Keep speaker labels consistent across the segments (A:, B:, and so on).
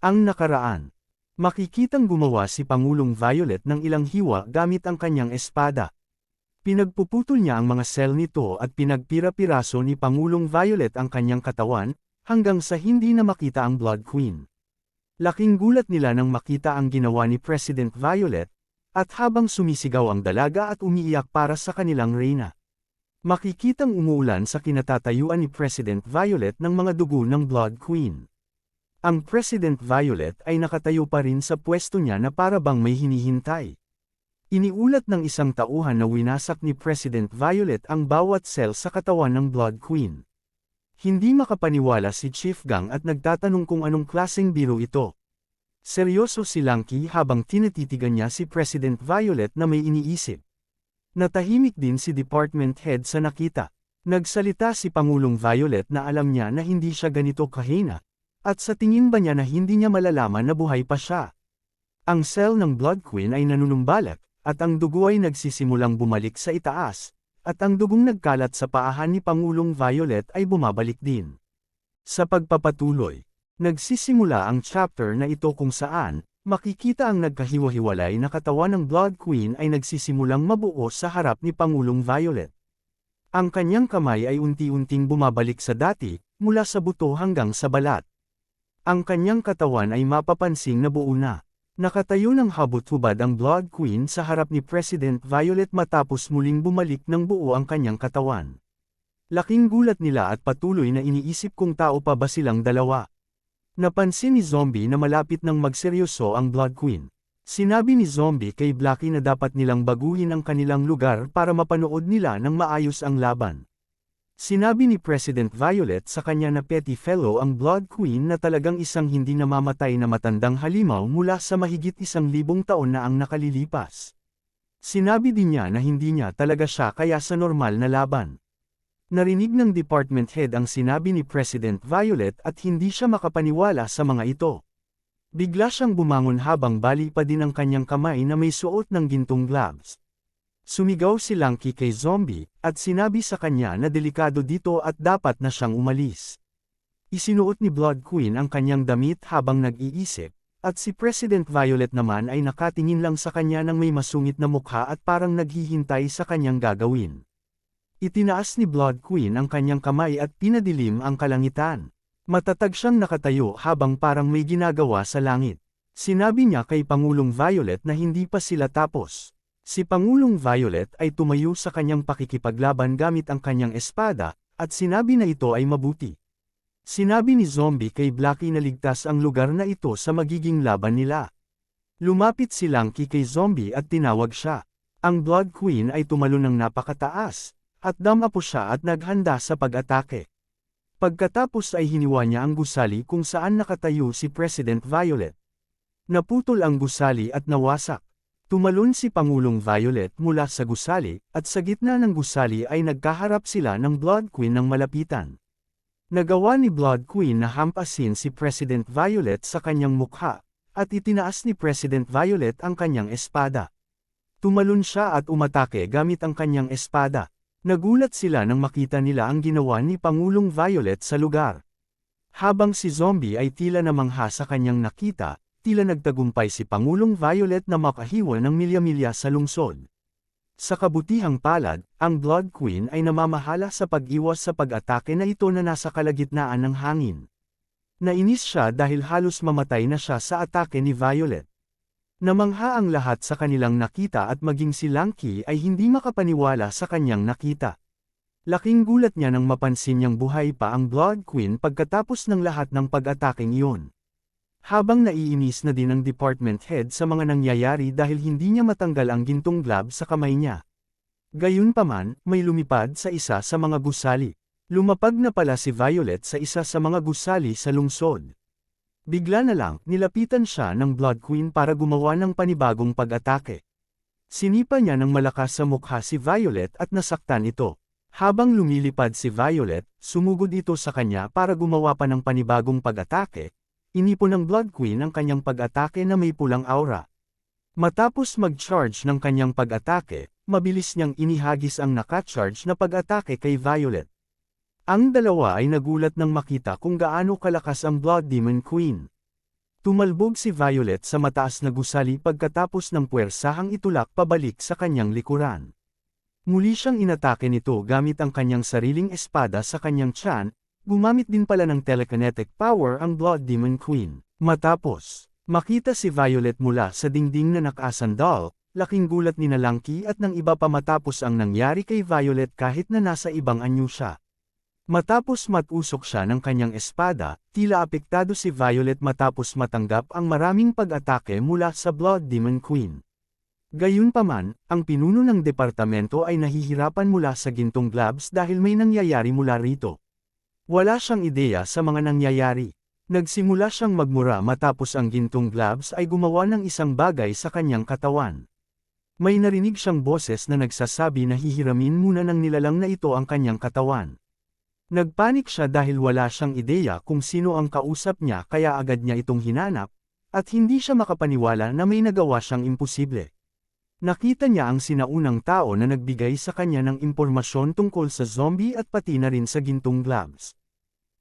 A: Ang nakaraan. Makikitang gumawa si Pangulong Violet ng ilang hiwa gamit ang kanyang espada. Pinagpuputol niya ang mga sel nito at pinagpira-piraso ni Pangulong Violet ang kanyang katawan, hanggang sa hindi na makita ang Blood Queen. Laking gulat nila nang makita ang ginawa ni President Violet, at habang sumisigaw ang dalaga at umiiyak para sa kanilang reyna. Makikitang umuulan sa kinatatayuan ni President Violet ng mga dugo ng Blood Queen. Ang President Violet ay nakatayo pa rin sa pwesto niya na para bang may hinihintay. Iniulat ng isang tauhan na winasak ni President Violet ang bawat sel sa katawan ng Blood Queen. Hindi makapaniwala si Chief Gang at nagtatanong kung anong klaseng biro ito. Seryoso si Lanky habang tinititigan niya si President Violet na may iniisip. Natahimik din si Department Head sa nakita. Nagsalita si Pangulong Violet na alam niya na hindi siya ganito kahina. At sa tingin ba niya na hindi niya malalaman na buhay pa siya? Ang cell ng Blood Queen ay nanunumbalak, at ang dugo ay nagsisimulang bumalik sa itaas, at ang dugong nagkalat sa paahan ni Pangulong Violet ay bumabalik din. Sa pagpapatuloy, nagsisimula ang chapter na ito kung saan, makikita ang nagkahiwa-hiwalay na katawan ng Blood Queen ay nagsisimulang mabuo sa harap ni Pangulong Violet. Ang kanyang kamay ay unti-unting bumabalik sa dati, mula sa buto hanggang sa balat. Ang kanyang katawan ay mapapansing na buo na. Nakatayo ng habot-hubad ang Blood Queen sa harap ni President Violet matapos muling bumalik ng buo ang kanyang katawan. Laking gulat nila at patuloy na iniisip kung tao pa ba silang dalawa. Napansin ni Zombie na malapit nang magseryoso ang Blood Queen. Sinabi ni Zombie kay Blackie na dapat nilang baguhin ang kanilang lugar para mapanood nila ng maayos ang laban. Sinabi ni President Violet sa kanya na petty fellow ang Blood Queen na talagang isang hindi namamatay na matandang halimaw mula sa mahigit 1,000 taon na ang nakalilipas. Sinabi din niya na hindi niya talaga siya kaya sa normal na laban. Narinig ng department head ang sinabi ni President Violet at hindi siya makapaniwala sa mga ito. Bigla siyang bumangon habang bali pa din ang kanyang kamay na may suot ng gintong gloves. Sumigaw si Lanky kay Zombie, at sinabi sa kanya na delikado dito at dapat na siyang umalis. Isinuot ni Blood Queen ang kanyang damit habang nag-iisip, at si President Violet naman ay nakatingin lang sa kanya ng may masungit na mukha at parang naghihintay sa kanyang gagawin. Itinaas ni Blood Queen ang kanyang kamay at pinadilim ang kalangitan. Matatag siyang nakatayo habang parang may ginagawa sa langit. Sinabi niya kay Pangulong Violet na hindi pa sila tapos. Si Pangulong Violet ay tumayo sa kanyang pakikipaglaban gamit ang kanyang espada, at sinabi na ito ay mabuti. Sinabi ni Zombie kay Blackie na ligtas ang lugar na ito sa magiging laban nila. Lumapit si Lanky kay Zombie at tinawag siya. Ang Blood Queen ay tumalon ng napakataas, at damapo siya at naghanda sa pag-atake. Pagkatapos ay hiniwa niya ang gusali kung saan nakatayo si President Violet. Naputol ang gusali at nawasak. Tumalon si Pangulong Violet mula sa gusali, at sa gitna ng gusali ay nagkaharap sila ng Blood Queen ng malapitan. Nagawa ni Blood Queen na hampasin si President Violet sa kanyang mukha, at itinaas ni President Violet ang kanyang espada. Tumalon siya at umatake gamit ang kanyang espada. Nagulat sila nang makita nila ang ginawa ni Pangulong Violet sa lugar. Habang si Zombie ay tila namangha sa kanyang nakita, tila nagtagumpay si Pangulong Violet na makahiwa ng milya-milya sa lungsod. Sa kabutihang palad, ang Blood Queen ay namamahala sa pag-iwas sa pag-atake na ito na nasa kalagitnaan ng hangin. Nainis siya dahil halos mamatay na siya sa atake ni Violet. Namangha ang lahat sa kanilang nakita at maging si Lanky ay hindi makapaniwala sa kanyang nakita. Laking gulat niya nang mapansin niyang buhay pa ang Blood Queen pagkatapos ng lahat ng pag-atakeng iyon. Habang naiinis na din ang department head sa mga nangyayari dahil hindi niya matanggal ang gintong glove sa kamay niya. Gayunpaman, may lumipad sa isa sa mga gusali. Lumapag na pala si Violet sa isa sa mga gusali sa lungsod. Bigla na lang, nilapitan siya ng Blood Queen para gumawa ng panibagong pag-atake. Sinipa niya ng malakas sa mukha si Violet at nasaktan ito. Habang lumilipad si Violet, sumugod ito sa kanya para gumawa pa ng panibagong pag-atake. Inipon ng Blood Queen ang kanyang pag-atake na may pulang aura. Matapos mag-charge ng kanyang pag-atake, mabilis niyang inihagis ang naka-charge na pag-atake kay Violet. Ang dalawa ay nagulat nang makita kung gaano kalakas ang Blood Demon Queen. Tumalbog si Violet sa mataas na gusali pagkatapos ng puwersahang itulak pabalik sa kanyang likuran. Muli siyang inatake nito gamit ang kanyang sariling espada sa kanyang tiyan, gumamit din pala ng telekinetic power ang Blood Demon Queen. Matapos makita si Violet mula sa dingding na nakasandal, laking gulat ni Nalangki at ng iba pa matapos ang nangyari kay Violet kahit na nasa ibang anyo siya. Matapos matusok siya ng kanyang espada, tila apektado si Violet matapos matanggap ang maraming pag-atake mula sa Blood Demon Queen. Gayunpaman, ang pinuno ng departamento ay nahihirapan mula sa gintong gloves dahil may nangyayari mula rito. Wala siyang ideya sa mga nangyayari. Nagsimula siyang magmura matapos ang gintong gloves ay gumawa ng isang bagay sa kanyang katawan. May narinig siyang boses na nagsasabi na hihiramin muna ng nilalang na ito ang kanyang katawan. Nagpanik siya dahil wala siyang ideya kung sino ang kausap niya kaya agad niya itong hinanap, at hindi siya makapaniwala na may nagawa siyang imposible. Nakita niya ang sinaunang tao na nagbigay sa kanya ng impormasyon tungkol sa zombie at pati na rin sa gintong gloves.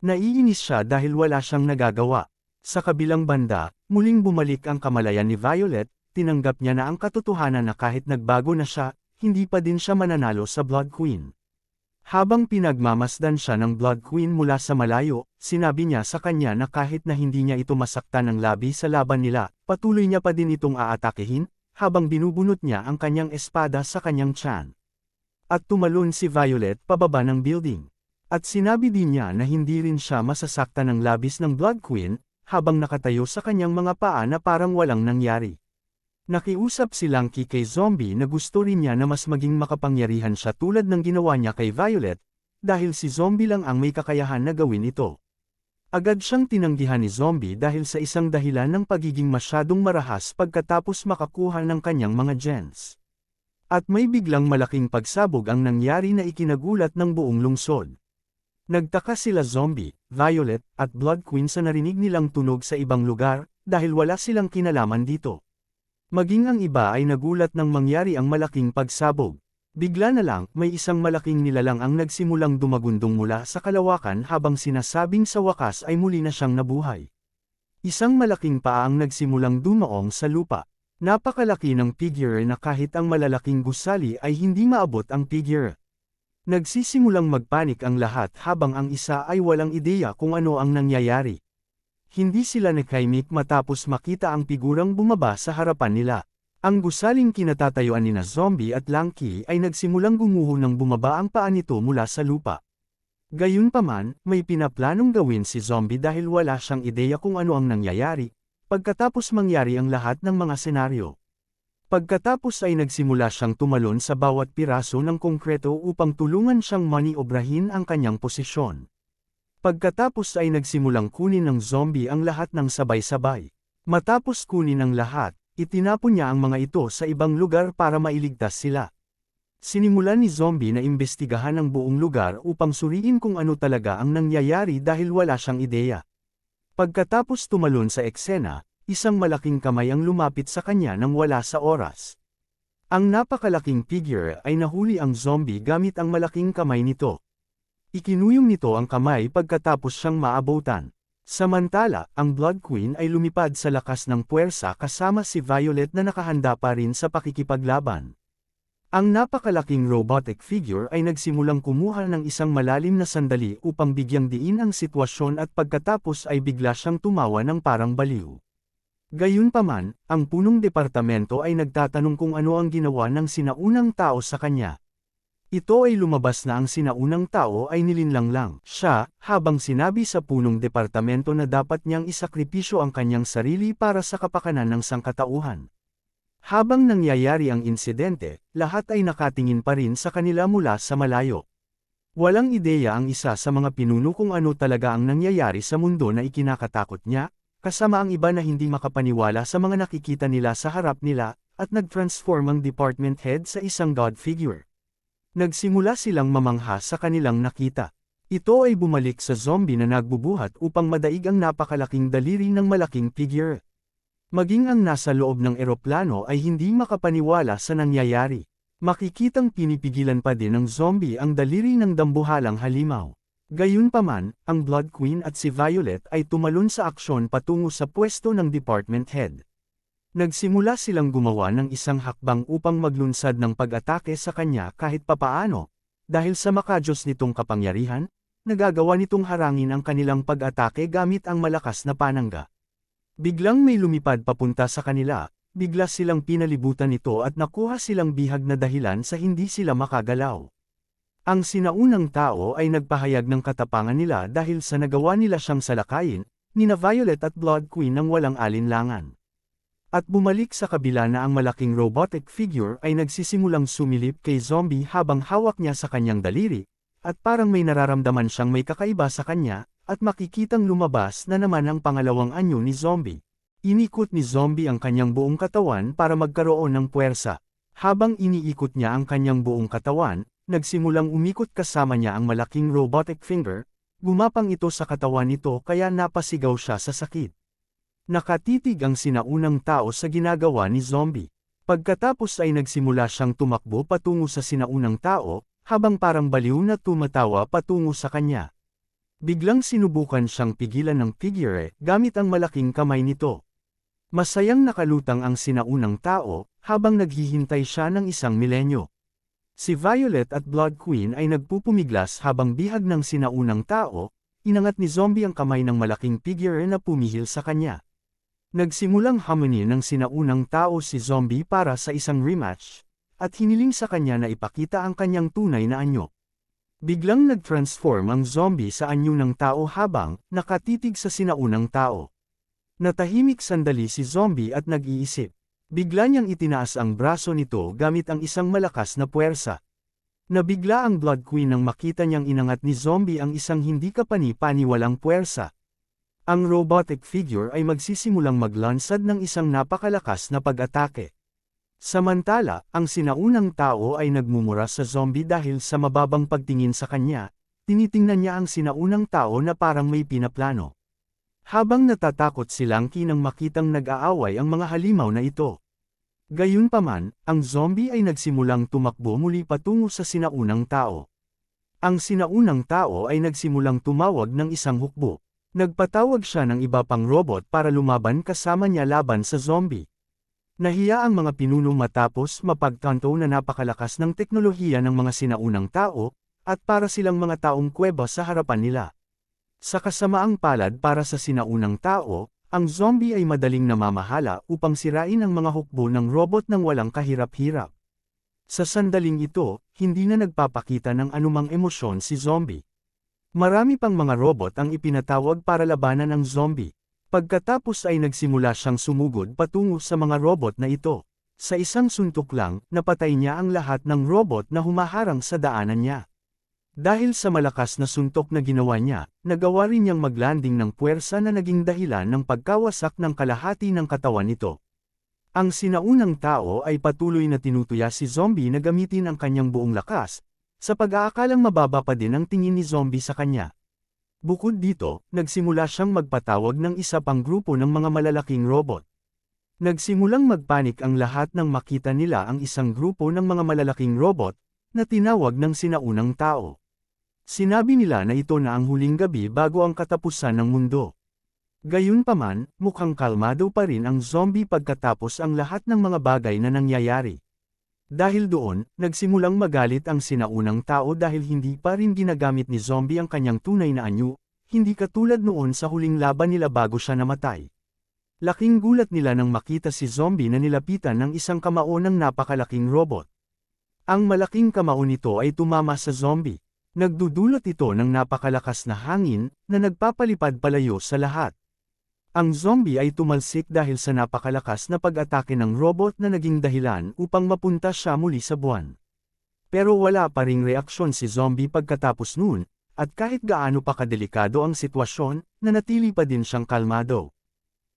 A: Naiinis siya dahil wala siyang nagagawa. Sa kabilang banda, muling bumalik ang kamalayan ni Violet, tinanggap niya na ang katotohanan na kahit nagbago na siya, hindi pa din siya mananalo sa Blood Queen. Habang pinagmamasdan siya ng Blood Queen mula sa malayo, sinabi niya sa kanya na kahit na hindi niya ito masaktan ng labi sa laban nila, patuloy niya pa din itong aatakehin, habang binubunot niya ang kanyang espada sa kanyang tiyan. At tumalon si Violet pababa ng building. At sinabi din niya na hindi rin siya masasaktan ng labis ng Blood Queen, habang nakatayo sa kanyang mga paa na parang walang nangyari. Nakiusap si Lanky kay Zombie na gusto rin niya na mas maging makapangyarihan siya tulad ng ginawa niya kay Violet, dahil si Zombie lang ang may kakayahan na gawin ito. Agad siyang tinanggihan ni Zombie dahil sa isang dahilan ng pagiging masyadong marahas pagkatapos makakuha ng kanyang mga gems. At may biglang malaking pagsabog ang nangyari na ikinagulat ng buong lungsod. Nagtaka sila Zombie, Violet, at Blood Queen sa narinig nilang tunog sa ibang lugar, dahil wala silang kinalaman dito. Maging ang iba ay nagulat nang mangyari ang malaking pagsabog. Bigla na lang, may isang malaking nilalang ang nagsimulang dumagundong mula sa kalawakan habang sinasabing sa wakas ay muli na siyang nabuhay. Isang malaking paa ang nagsimulang dumaong sa lupa. Napakalaki ng figure na kahit ang malalaking gusali ay hindi maabot ang figure. Nagsisimulang magpanik ang lahat habang ang isa ay walang ideya kung ano ang nangyayari. Hindi sila nakaimik matapos makita ang figurang bumaba sa harapan nila. Ang gusaling kinatatayuan ni Zombie at Lanky ay nagsimulang gumuho ng bumaba ang paa nito mula sa lupa. Gayunpaman, may pinaplanong gawin si Zombie dahil wala siyang ideya kung ano ang nangyayari, pagkatapos mangyari ang lahat ng mga senaryo. Pagkatapos ay nagsimula siyang tumalon sa bawat piraso ng konkreto upang tulungan siyang maniobrahin ang kanyang posisyon. Pagkatapos ay nagsimulang kunin ng Zombie ang lahat ng sabay-sabay. Matapos kunin ang lahat, itinapon niya ang mga ito sa ibang lugar para mailigtas sila. Sinimulan ni Zombie na imbestigahan ang buong lugar upang suriin kung ano talaga ang nangyayari dahil wala siyang ideya. Pagkatapos tumalon sa eksena, isang malaking kamay ang lumapit sa kanya nang wala sa oras. Ang napakalaking figure ay nahuli ang Zombie gamit ang malaking kamay nito. Ikinuyong nito ang kamay pagkatapos siyang maabutan. Samantala, ang Blood Queen ay lumipad sa lakas ng puwersa kasama si Violet na nakahanda pa rin sa pakikipaglaban. Ang napakalaking robotic figure ay nagsimulang kumuha ng isang malalim na sandali upang bigyang diin ang sitwasyon at pagkatapos ay bigla siyang tumawa ng parang baliw. Gayunpaman, ang punong departamento ay nagtatanong kung ano ang ginawa ng sinaunang tao sa kanya. Ito ay lumabas na ang sinaunang tao ay nilinlang lang siya, habang sinabi sa punong departamento na dapat niyang isakripisyo ang kanyang sarili para sa kapakanan ng sangkatauhan. Habang nangyayari ang insidente, lahat ay nakatingin pa rin sa kanila mula sa malayo. Walang ideya ang isa sa mga pinuno kung ano talaga ang nangyayari sa mundo na ikinakatakot niya, kasama ang iba na hindi makapaniwala sa mga nakikita nila sa harap nila, at nag-transform ang department head sa isang god figure. Nagsimula silang mamangha sa kanilang nakita. Ito ay bumalik sa Zombie na nagbubuhat upang madaig ang napakalaking daliri ng malaking figure. Maging ang nasa loob ng eroplano ay hindi makapaniwala sa nangyayari. Makikitang pinipigilan pa din ng Zombie ang daliri ng dambuhalang halimaw. Gayunpaman, ang Blood Queen at si Violet ay tumalon sa aksyon patungo sa pwesto ng department head. Nagsimula silang gumawa ng isang hakbang upang maglunsad ng pag-atake sa kanya kahit papaano, dahil sa makajos nitong kapangyarihan, nagagawa nitong harangin ang kanilang pag-atake gamit ang malakas na panangga. Biglang may lumipad papunta sa kanila, bigla silang pinalibutan nito at nakuha silang bihag na dahilan sa hindi sila makagalaw. Ang sinaunang tao ay nagpahayag ng katapangan nila dahil sa nagawa nila siyang salakayin, nina Violet at Blood Queen ng walang alinlangan. At bumalik sa kabila na ang malaking robotic figure ay nagsisimulang sumilip kay Zombie habang hawak niya sa kanyang daliri, at parang may nararamdaman siyang may kakaiba sa kanya, at makikitang lumabas na naman ang pangalawang anyo ni Zombie. Inikot ni Zombie ang kanyang buong katawan para magkaroon ng puwersa. Habang iniikot niya ang kanyang buong katawan, nagsimulang umikot kasama niya ang malaking robotic finger, gumapang ito sa katawan nito kaya napasigaw siya sa sakit. Nakatitig ang sinaunang tao sa ginagawa ni Zombie. Pagkatapos ay nagsimula siyang tumakbo patungo sa sinaunang tao, habang parang baliw na tumatawa patungo sa kanya. Biglang sinubukan siyang pigilan ng figure gamit ang malaking kamay nito. Masayang nakalutang ang sinaunang tao, habang naghihintay siya ng isang milenyo. Si Violet at Blood Queen ay nagpupumiglas habang bihag ng sinaunang tao, inangat ni Zombie ang kamay ng malaking figure na pumihil sa kanya. Nagsimulang hamunin ng sinaunang tao si Zombie para sa isang rematch, at hiniling sa kanya na ipakita ang kanyang tunay na anyo. Biglang nag-transform ang Zombie sa anyo ng tao habang nakatitig sa sinaunang tao. Natahimik sandali si Zombie at nag-iisip. Bigla niyang itinaas ang braso nito gamit ang isang malakas na puwersa. Nabigla ang Blood Queen nang makita niyang inangat ni Zombie ang isang hindi kapani-paniwalang puwersa. Ang robotic figure ay magsisimulang maglansad ng isang napakalakas na pag-atake. Samantala, ang sinaunang tao ay nagmumura sa Zombie dahil sa mababang pagtingin sa kanya, tinitingnan niya ang sinaunang tao na parang may pinaplano. Habang natatakot si Lanky nang makitang nag-aaway ang mga halimaw na ito. Gayunpaman, ang Zombie ay nagsimulang tumakbo muli patungo sa sinaunang tao. Ang sinaunang tao ay nagsimulang tumawag ng isang hukbo. Nagpatawag siya ng iba pang robot para lumaban kasama niya laban sa Zombie. Nahiya ang mga pinuno matapos mapagtanto na napakalakas ng teknolohiya ng mga sinaunang tao, at para silang mga taong kuweba sa harapan nila. Sa kasamaang palad para sa sinaunang tao, ang Zombie ay madaling namamahala upang sirain ang mga hukbo ng robot ng walang kahirap-hirap. Sa sandaling ito, hindi na nagpapakita ng anumang emosyon si Zombie. Marami pang mga robot ang ipinatawag para labanan ang Zombie. Pagkatapos ay nagsimula siyang sumugod patungo sa mga robot na ito. Sa isang suntok lang, napatay niya ang lahat ng robot na humaharang sa daanan niya. Dahil sa malakas na suntok na ginawa niya, nagawa rin niyang maglanding ng puwersa na naging dahilan ng pagkawasak ng kalahati ng katawan nito. Ang sinaunang tao ay patuloy na tinutuya si Zombie na gamitin ang kanyang buong lakas, sa pag-aakalang mababa pa din ang tingin ni Zombie sa kanya. Bukod dito, nagsimula siyang magpatawag ng isa pang grupo ng mga malalaking robot. Nagsimulang magpanik ang lahat nang makita nila ang isang grupo ng mga malalaking robot, na tinawag ng sinaunang tao. Sinabi nila na ito na ang huling gabi bago ang katapusan ng mundo. Gayunpaman, mukhang kalmado pa rin ang Zombie pagkatapos ang lahat ng mga bagay na nangyayari. Dahil doon, nagsimulang magalit ang sinaunang tao dahil hindi pa rin ginagamit ni Zombie ang kanyang tunay na anyo, hindi katulad noon sa huling laban nila bago siya namatay. Laking gulat nila nang makita si Zombie na nilapitan ng isang kamao ng napakalaking robot. Ang malaking kamao nito ay tumama sa Zombie. Nagdudulot ito ng napakalakas na hangin, na nagpapalipad palayo sa lahat. Ang Zombie ay tumalsik dahil sa napakalakas na pag-atake ng robot na naging dahilan upang mapunta siya muli sa buwan. Pero wala pa ring reaksyon si Zombie pagkatapos noon, at kahit gaano pa kadelikado ang sitwasyon, nanatili pa din siyang kalmado.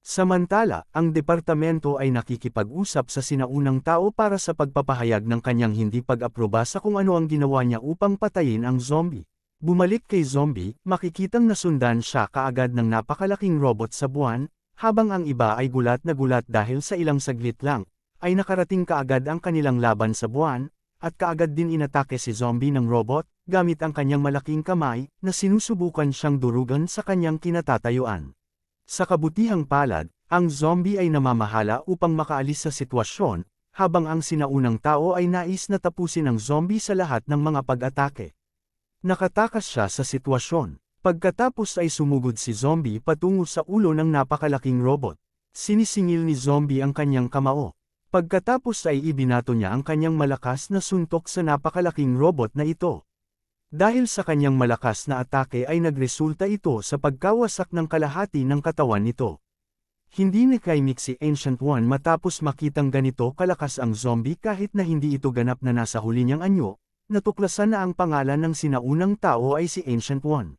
A: Samantala, ang departamento ay nakikipag-usap sa sinaunang tao para sa pagpapahayag ng kanyang hindi pag-aproba sa kung ano ang ginawa niya upang patayin ang Zombie. Bumalik kay Zombie, makikitang nasundan siya kaagad ng napakalaking robot sa buwan, habang ang iba ay gulat na gulat dahil sa ilang saglit lang, ay nakarating kaagad ang kanilang laban sa buwan, at kaagad din inatake si Zombie ng robot, gamit ang kanyang malaking kamay, na sinusubukan siyang durugan sa kanyang kinatatayuan. Sa kabutihang palad, ang zombie ay namamahala upang makaalis sa sitwasyon, habang ang sinaunang tao ay nais na tapusin ang zombie sa lahat ng mga pag-atake. Nakatakas siya sa sitwasyon. Pagkatapos ay sumugod si zombie patungo sa ulo ng napakalaking robot. Sinisingil ni zombie ang kanyang kamao. Pagkatapos ay ibinato niya ang kanyang malakas na suntok sa napakalaking robot na ito. Dahil sa kanyang malakas na atake ay nagresulta ito sa pagkawasak ng kalahati ng katawan nito. Hindi nakaimik si Ancient One matapos makitang ganito kalakas ang zombie kahit na hindi ito ganap na nasa huli niyang anyo, natuklasan na ang pangalan ng sinaunang tao ay si Ancient One.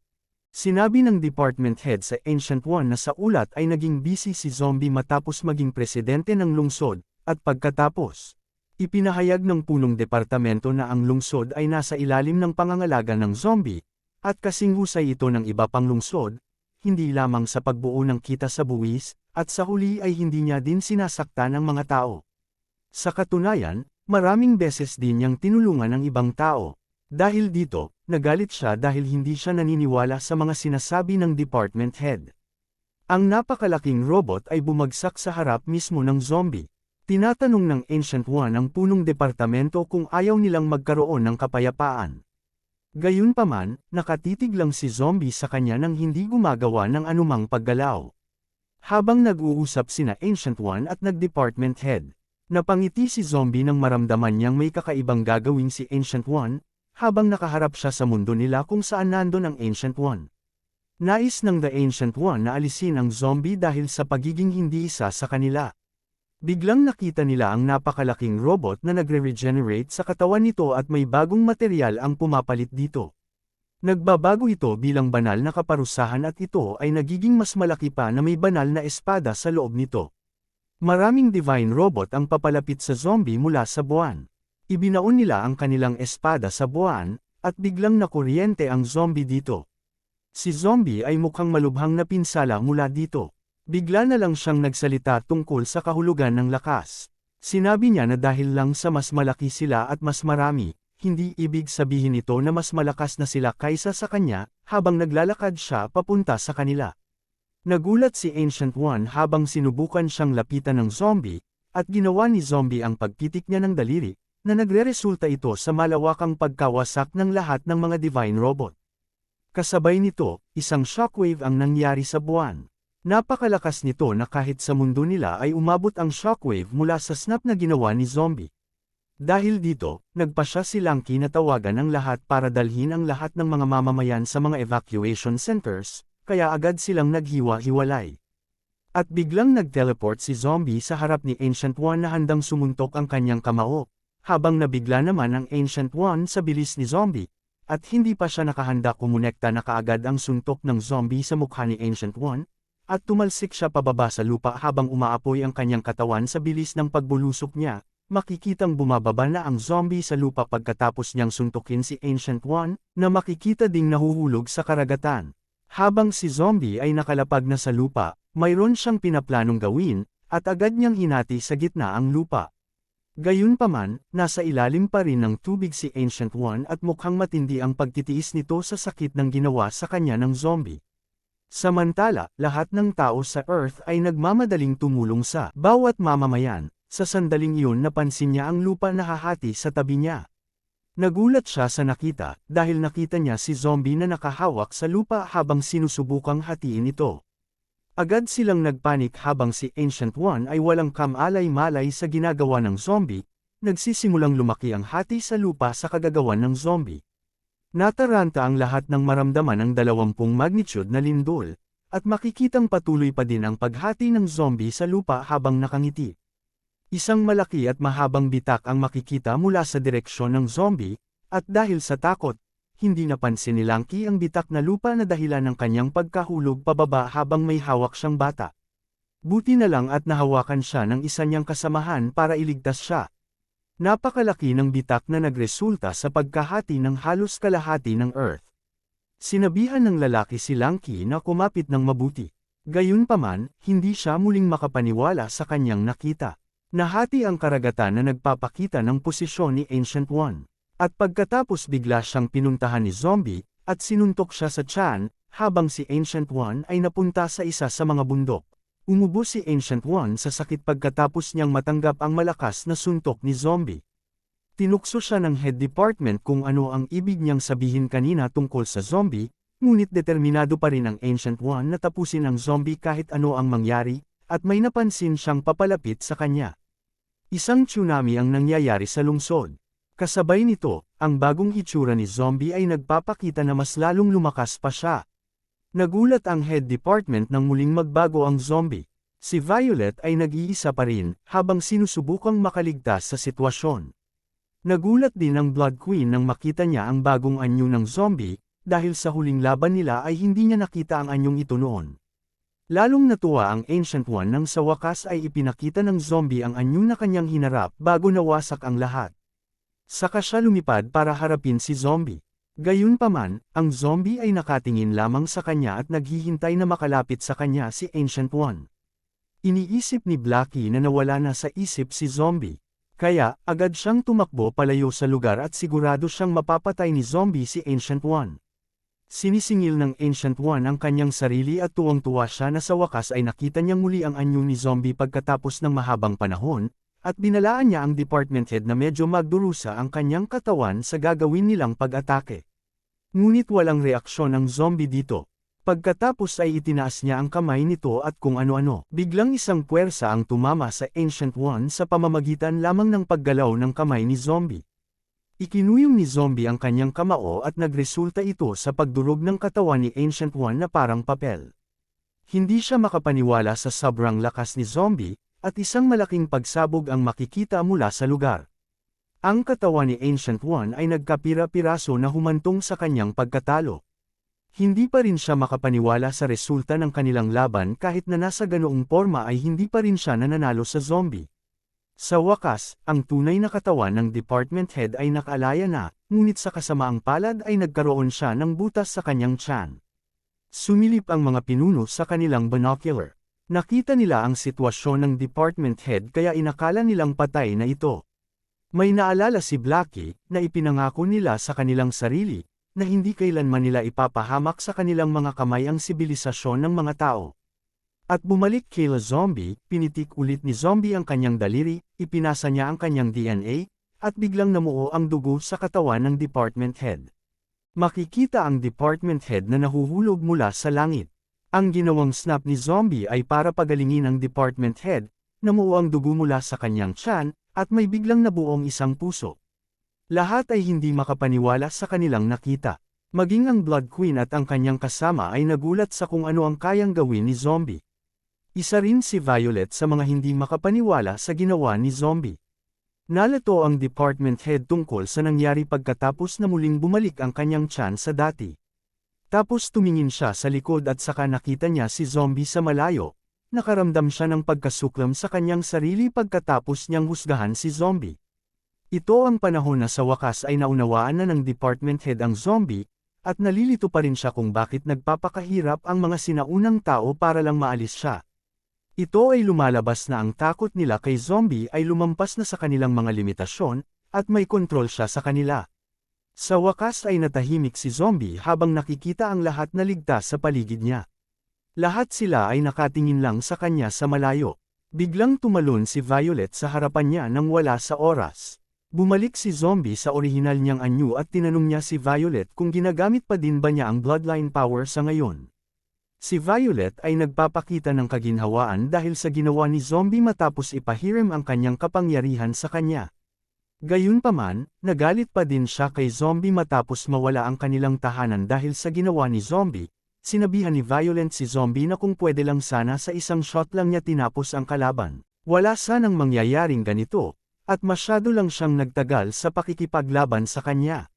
A: Sinabi ng department head sa Ancient One na sa ulat ay naging busy si zombie matapos maging presidente ng lungsod, at pagkatapos, ipinahayag ng punong departamento na ang lungsod ay nasa ilalim ng pangangalaga ng zombie, at kasing husay ito ng iba pang lungsod, hindi lamang sa pagbuo ng kita sa buwis, at sa huli ay hindi niya din sinasaktan ang mga tao. Sa katunayan, maraming beses din niyang tinulungan ang ibang tao. Dahil dito, nagalit siya dahil hindi siya naniniwala sa mga sinasabi ng department head. Ang napakalaking robot ay bumagsak sa harap mismo ng zombie. Tinatanong ng Ancient One ang punong departamento kung ayaw nilang magkaroon ng kapayapaan. Gayunpaman, nakatitig lang si zombie sa kanya nang hindi gumagawa ng anumang paggalaw. Habang nag-uusap sina Ancient One at nag-department head, napangiti si zombie nang maramdaman niyang may kakaibang gagawin si Ancient One, habang nakaharap siya sa mundo nila kung saan nandun ang Ancient One. Nais ng The Ancient One na alisin ang zombie dahil sa pagiging hindi isa sa kanila. Biglang nakita nila ang napakalaking robot na nagre-regenerate sa katawan nito at may bagong material ang pumapalit dito. Nagbabago ito bilang banal na kaparusahan at ito ay nagiging mas malaki pa na may banal na espada sa loob nito. Maraming divine robot ang papalapit sa zombie mula sa buwan. Ibinaon nila ang kanilang espada sa buwan, at biglang nakuryente ang zombie dito. Si zombie ay mukhang malubhang na pinsala mula dito. Bigla na lang siyang nagsalita tungkol sa kahulugan ng lakas. Sinabi niya na dahil lang sa mas malaki sila at mas marami, hindi ibig sabihin ito na mas malakas na sila kaysa sa kanya, habang naglalakad siya papunta sa kanila. Nagulat si Ancient One habang sinubukan siyang lapitan ng zombie, at ginawa ni zombie ang pagpitik niya ng daliri, na nagreresulta ito sa malawakang pagkawasak ng lahat ng mga divine robot. Kasabay nito, isang shockwave ang nangyari sa buwan. Napakalakas nito na kahit sa mundo nila ay umabot ang shockwave mula sa snap na ginawa ni zombie. Dahil dito, nagpasya si Lanky na tawagan ang lahat para dalhin ang lahat ng mga mamamayan sa mga evacuation centers, kaya agad silang naghiwa-hiwalay. At biglang nag-teleport si zombie sa harap ni Ancient One na handang sumuntok ang kanyang kamao, habang nabigla naman ang Ancient One sa bilis ni zombie, at hindi pa siya nakahanda kumonekta na kaagad ang suntok ng zombie sa mukha ni Ancient One, at tumalsik siya pababa sa lupa habang umaapoy ang kanyang katawan sa bilis ng pagbulusok niya, makikitang bumababa na ang zombie sa lupa pagkatapos niyang suntukin si Ancient One, na makikita ding nahuhulog sa karagatan. Habang si zombie ay nakalapag na sa lupa, mayroon siyang pinaplanong gawin, at agad niyang hinati sa gitna ang lupa. Gayunpaman, nasa ilalim pa rin ng tubig si Ancient One at mukhang matindi ang pagtitiis nito sa sakit ng ginawa sa kanya ng zombie. Samantala, lahat ng tao sa Earth ay nagmamadaling tumulong sa bawat mamamayan. Sa sandaling iyon napansin niya ang lupa na hahati sa tabi niya. Nagulat siya sa nakita, dahil nakita niya si zombie na nakahawak sa lupa habang sinusubukang hatiin ito. Agad silang nagpanik habang si Ancient One ay walang kamalay-malay sa ginagawa ng zombie, nagsisimulang lumaki ang hati sa lupa sa kagagawan ng zombie. Nataranta ang lahat ng maramdaman ng 20 magnitude na lindol, at makikitang patuloy pa din ang paghati ng zombie sa lupa habang nakangiti. Isang malaki at mahabang bitak ang makikita mula sa direksyon ng zombie, at dahil sa takot, hindi napansin ni Lanky ang bitak na lupa na dahilan ng kanyang pagkahulog pababa habang may hawak siyang bata. Buti na lang at nahawakan siya ng isa niyang kasamahan para iligtas siya. Napakalaki ng bitak na nagresulta sa pagkahati ng halos kalahati ng Earth. Sinabihan ng lalaki si Lanky na kumapit ng mabuti. Gayunpaman, hindi siya muling makapaniwala sa kanyang nakita. Nahati ang karagatan na nagpapakita ng posisyon ni Ancient One. At pagkatapos bigla siyang pinuntahan ni Zombie, at sinuntok siya sa tiyan, habang si Ancient One ay napunta sa isa sa mga bundok. Umubo si Ancient One sa sakit pagkatapos niyang matanggap ang malakas na suntok ni Zombie. Tinukso siya ng head department kung ano ang ibig niyang sabihin kanina tungkol sa Zombie, ngunit determinado pa rin ang Ancient One na tapusin ang Zombie kahit ano ang mangyari, at may napansin siyang papalapit sa kanya. Isang tsunami ang nangyayari sa lungsod. Kasabay nito, ang bagong itsura ni Zombie ay nagpapakita na mas lalong lumakas pa siya. Nagulat ang head department nang muling magbago ang Zombie. Si Violet ay nag-iisa pa rin, habang sinusubukang makaligtas sa sitwasyon. Nagulat din ang Blood Queen nang makita niya ang bagong anyo ng Zombie, dahil sa huling laban nila ay hindi niya nakita ang anyong ito noon. Lalong natuwa ang Ancient One nang sa wakas ay ipinakita ng Zombie ang anyo na kanyang hinarap bago nawasak ang lahat. Saka siya lumipad para harapin si Zombie. Gayunpaman, ang Zombie ay nakatingin lamang sa kanya at naghihintay na makalapit sa kanya si Ancient One. Iniisip ni Blackie na nawala na sa isip si Zombie. Kaya, agad siyang tumakbo palayo sa lugar at sigurado siyang mapapatay ni Zombie si Ancient One. Sinisingil ng Ancient One ang kanyang sarili at tuwang-tuwa siya na sa wakas ay nakita niyang muli ang anyo ni Zombie pagkatapos ng mahabang panahon, at binalaan niya ang department head na medyo magdurusa ang kanyang katawan sa gagawin nilang pag-atake. Ngunit walang reaksyon ang Zombie dito. Pagkatapos ay itinaas niya ang kamay nito at kung ano-ano. Biglang isang puwersa ang tumama sa Ancient One sa pamamagitan lamang ng paggalaw ng kamay ni Zombie. Ikinuyong ni Zombie ang kanyang kamao at nagresulta ito sa pagdurog ng katawan ni Ancient One na parang papel. Hindi siya makapaniwala sa sobrang lakas ni Zombie, at isang malaking pagsabog ang makikita mula sa lugar. Ang katawan ni Ancient One ay nagkapira-piraso na humantong sa kanyang pagkatalo. Hindi pa rin siya makapaniwala sa resulta ng kanilang laban kahit na nasa ganoong porma ay hindi pa rin siya nananalo sa Zombie. Sa wakas, ang tunay na katawan ng department head ay nakaalaya na, ngunit sa kasamaang palad ay nagkaroon siya ng butas sa kanyang tiyan. Sumilip ang mga pinuno sa kanilang binocular. Nakita nila ang sitwasyon ng department head kaya inakala nilang patay na ito. May naalala si Blackie na ipinangako nila sa kanilang sarili, na hindi kailanman nila ipapahamak sa kanilang mga kamay ang sibilisasyon ng mga tao. At bumalik kila Zombie, pinitik ulit ni Zombie ang kanyang daliri, ipinasa niya ang kanyang DNA, at biglang namuo ang dugo sa katawan ng department head. Makikita ang department head na nahuhulog mula sa langit. Ang ginawang snap ni Zombie ay para pagalingin ang department head, namuo ang dugo mula sa kanyang tiyan, at may biglang nabuong isang puso. Lahat ay hindi makapaniwala sa kanilang nakita. Maging ang Blood Queen at ang kanyang kasama ay nagulat sa kung ano ang kayang gawin ni Zombie. Isa rin si Violet sa mga hindi makapaniwala sa ginawa ni Zombie. Nalito ang department head tungkol sa nangyari pagkatapos na muling bumalik ang kanyang tiyan sa dati. Tapos tumingin siya sa likod at saka nakita niya si Zombie sa malayo. Nakaramdam siya ng pagkasuklam sa kanyang sarili pagkatapos niyang husgahan si Zombie. Ito ang panahon na sa wakas ay naunawaan na ng department head ang Zombie, at nalilito pa rin siya kung bakit nagpapakahirap ang mga sinaunang tao para lang maalis siya. Ito ay lumalabas na ang takot nila kay Zombie ay lumampas na sa kanilang mga limitasyon, at may kontrol siya sa kanila. Sa wakas ay natahimik si Zombie habang nakikita ang lahat na ligtas sa paligid niya. Lahat sila ay nakatingin lang sa kanya sa malayo. Biglang tumalon si Violet sa harapan niya nang wala sa oras. Bumalik si Zombie sa orihinal niyang anyo at tinanong niya si Violet kung ginagamit pa din ba niya ang bloodline power sa ngayon. Si Violet ay nagpapakita ng kaginhawaan dahil sa ginawa ni Zombie matapos ipahiram ang kanyang kapangyarihan sa kanya. Gayunpaman, nagalit pa din siya kay Zombie matapos mawala ang kanilang tahanan dahil sa ginawa ni Zombie. Sinabihan ni Violet si Zombie na kung pwede lang sana sa isang shot lang niya tinapos ang kalaban. Wala sanang mangyayaring ganito, at masyado lang siyang nagtagal sa pakikipaglaban sa kanya.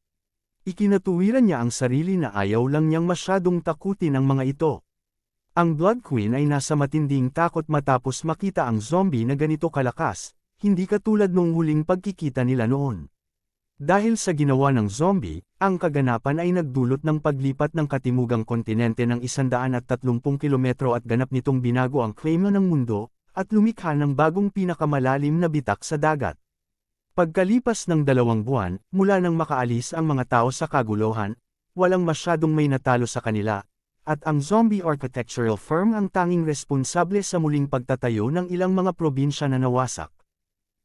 A: Ikinatuwiran niya ang sarili na ayaw lang niyang masyadong takutin ang mga ito. Ang Blood Queen ay nasa matinding takot matapos makita ang Zombie na ganito kalakas, hindi katulad nung huling pagkikita nila noon. Dahil sa ginawa ng Zombie, ang kaganapan ay nagdulot ng paglipat ng katimugang kontinente ng 130 kilometro at ganap nitong binago ang klima ng mundo, at lumikha ng bagong pinakamalalim na bitak sa dagat. Pagkalipas ng 2 buwan, mula nang makaalis ang mga tao sa kaguluhan, walang masyadong may natalo sa kanila, at ang zombie architectural firm ang tanging responsable sa muling pagtatayo ng ilang mga probinsya na nawasak.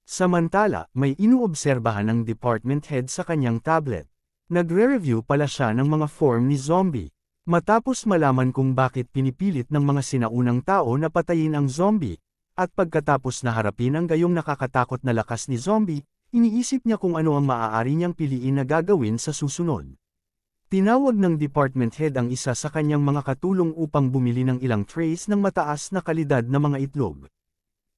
A: Samantala, may inuobserbahan ng department head sa kanyang tablet. Nagre-review pala siya ng mga form ni zombie. Matapos malaman kung bakit pinipilit ng mga sinaunang tao na patayin ang zombie, at pagkatapos na harapin ang gayong nakakatakot na lakas ni zombie, iniisip niya kung ano ang maaari niyang piliin na gagawin sa susunod. Tinawag ng department head ang isa sa kanyang mga katulong upang bumili ng ilang trays ng mataas na kalidad na mga itlog.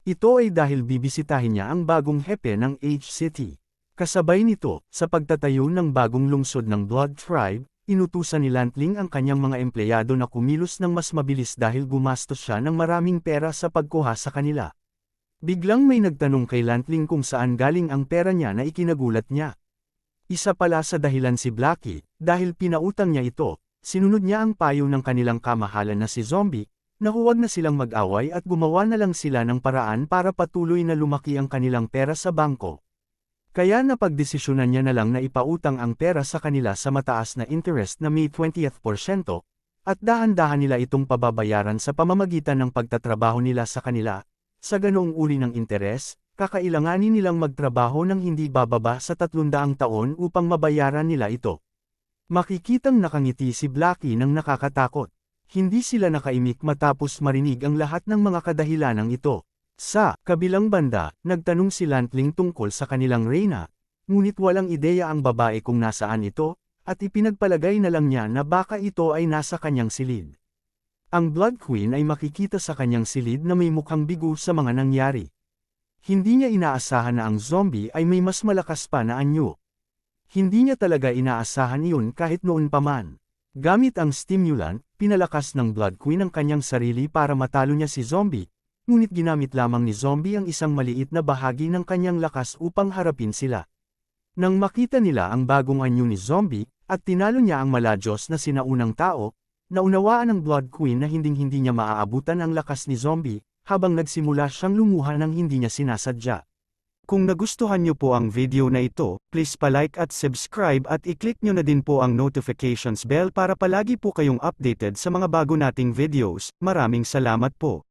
A: Ito ay dahil bibisitahin niya ang bagong hepe ng H-City. Kasabay nito, sa pagtatayo ng bagong lungsod ng Blood Tribe, inutusan ni Lantling ang kanyang mga empleyado na kumilos ng mas mabilis dahil gumastos siya ng maraming pera sa pagkuha sa kanila. Biglang may nagtanong kay Lantling kung saan galing ang pera niya na ikinagulat niya. Isa pala sa dahilan si Blackie, dahil pinautang niya ito, sinunod niya ang payo ng kanilang kamahalan na si Zombie, na huwag na silang mag-away at gumawa na lang sila ng paraan para patuloy na lumaki ang kanilang pera sa bangko. Kaya napagdesisyonan niya na lang na ipautang ang pera sa kanila sa mataas na interest na may 20%, at dahan-dahan nila itong pababayaran sa pamamagitan ng pagtatrabaho nila sa kanila. Sa ganoong uri ng interes, kakailanganin nilang magtrabaho ng hindi bababa sa 300 taon upang mabayaran nila ito. Makikitang nakangiti si Blackie nang nakakatakot. Hindi sila nakaimik matapos marinig ang lahat ng mga kadahilanang ito. Sa kabilang banda, nagtanong si Lantling tungkol sa kanilang reyna, ngunit walang ideya ang babae kung nasaan ito, at ipinagpalagay na lang niya na baka ito ay nasa kanyang silid. Ang Blood Queen ay makikita sa kanyang silid na may mukhang bigo sa mga nangyari. Hindi niya inaasahan na ang zombie ay may mas malakas pa na anyo. Hindi niya talaga inaasahan iyon kahit noon pa man. Gamit ang stimulant, pinalakas ng Blood Queen ang kanyang sarili para matalo niya si zombie, ngunit ginamit lamang ni zombie ang isang maliit na bahagi ng kanyang lakas upang harapin sila. Nang makita nila ang bagong anyo ni zombie, at tinalo niya ang maladyos na sinaunang tao, naunawaan ng Blood Queen na hinding-hindi niya maaabutan ang lakas ni zombie, habang nagsimula siyang lumuha ng hindi niya sinasadya. Kung nagustuhan niyo po ang video na ito, please pa-like at subscribe at i-click niyo na din po ang notifications bell para palagi po kayong updated sa mga bago nating videos. Maraming salamat po.